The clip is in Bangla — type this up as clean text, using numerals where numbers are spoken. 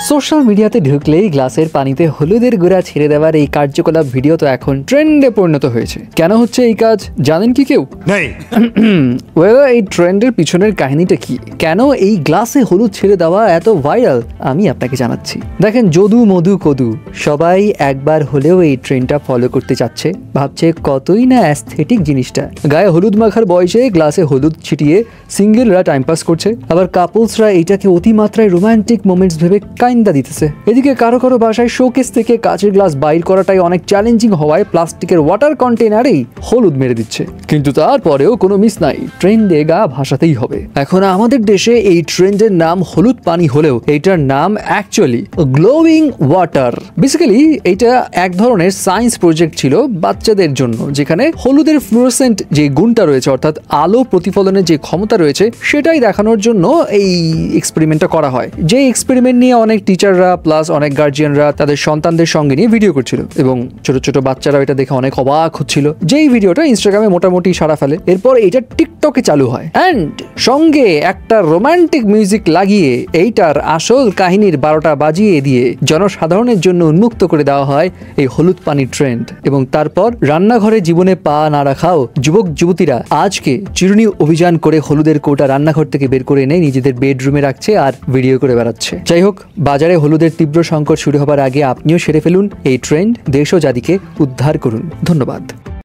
সোশ্যাল মিডিয়াতে ঢুকলেই গ্লাসের পানিতে হলুদের গুঁড়া ছেড়ে দেওয়ার এই কার্যকলাপ ভিডিও তো এখন ট্রেন্ডে পরিণত হয়েছে। কেন হচ্ছে এই কাজ জানেন কি কেউ? এই ট্রেন্ডের পিছনের কাহিনীটা কি, কেন এই গ্লাসে হলুদ ছেড়ে দেওয়া এত ভাইরাল, আমি আপনাকে জানাচ্ছি। দেখেন, যদু মধু কদু সবাই একবার হলেও এই ট্রেন্ডটা ফলো করতে চাচ্ছে, ভাবছে কতই না অ্যাস্থেটিক জিনিসটা। গায়ে হলুদ মাখার বয়সে গ্লাসে হলুদ ছিটিয়ে সিঙ্গেলরা টাইম পাস করছে, আবার কাপলসরা এইটাকে অতিমাত্রায় রোমান্টিক মোমেন্টস ভেবে কাইন্দা দিতেছে। এদিকে কারো কারো বাসায় শোকেস থেকে কাচের গ্লাস বাইর করাটাই অনেক চ্যালেঞ্জিং হওয়ায় প্লাস্টিকের ওয়াটার কন্টেনারেই হলুদ মেরে দিচ্ছে। কিন্তু তারপরেও কোনো মিস নাই, ট্রেন্ডে গা ভাসাতেই হবে। এখন আমাদের দেশে এই ট্রেন্ডের নাম হলুদ পানি হলেও এইটার নাম অ্যাকচুয়ালি গ্লোয়িং ওয়াটার। বেসিক্যালি এইটা এক ধরনের সায়েন্স প্রজেক্ট ছিল বাচ্চাদের জন্য, যেখানে হলুদের ফ্লুরোসেন্ট যে গুণটা রয়েছে, অর্থাৎ আলো প্রতিফলনের যে ক্ষমতা রয়েছে, সেটাই দেখানোর জন্য এই এক্সপেরিমেন্টটা করা হয়। যে এক্সপেরিমেন্ট নিয়ে অনেক টিচাররা প্লাস অনেক গার্জিয়ানরা তাদের সন্তানদের সঙ্গে নিয়ে ভিডিও করছিল এবং ছোট ছোট বাচ্চারা এটা দেখে অনেক অবাক হচ্ছিল। যেই ভিডিওটা ইনস্টাগ্রামে মোটামুটি সাড়া ফেলে, এরপর এটা টিকটকে চালু হয় অ্যান্ড সঙ্গে একটা রোমান্টিক মিউজিক লাগিয়ে এইটার আসল কাহিনীর 12টা বাজিয়ে দিয়ে জনসাধারণের জন্য উন্মুক্ত করে দেওয়া হয় এই হলুদ পানি ট্রেন্ড। এবং তারপর রান্নাঘরে জীবনে পা না রাখাও যুবক যুবতীরা আজকে চিরুনি অভিযান করে হলুদের কৌটা রান্নাঘর থেকে বের করে এনে নিজেদের বেডরুমে রাখছে আর ভিডিও করে বেড়াচ্ছে। যাই হোক, বাজারে হলুদের তীব্র সংকট শুরু হবার আগে আপনিও সেরে ফেলুন এই ট্রেন্ড, দেশ ও জাতিকে উদ্ধার করুন। ধন্যবাদ।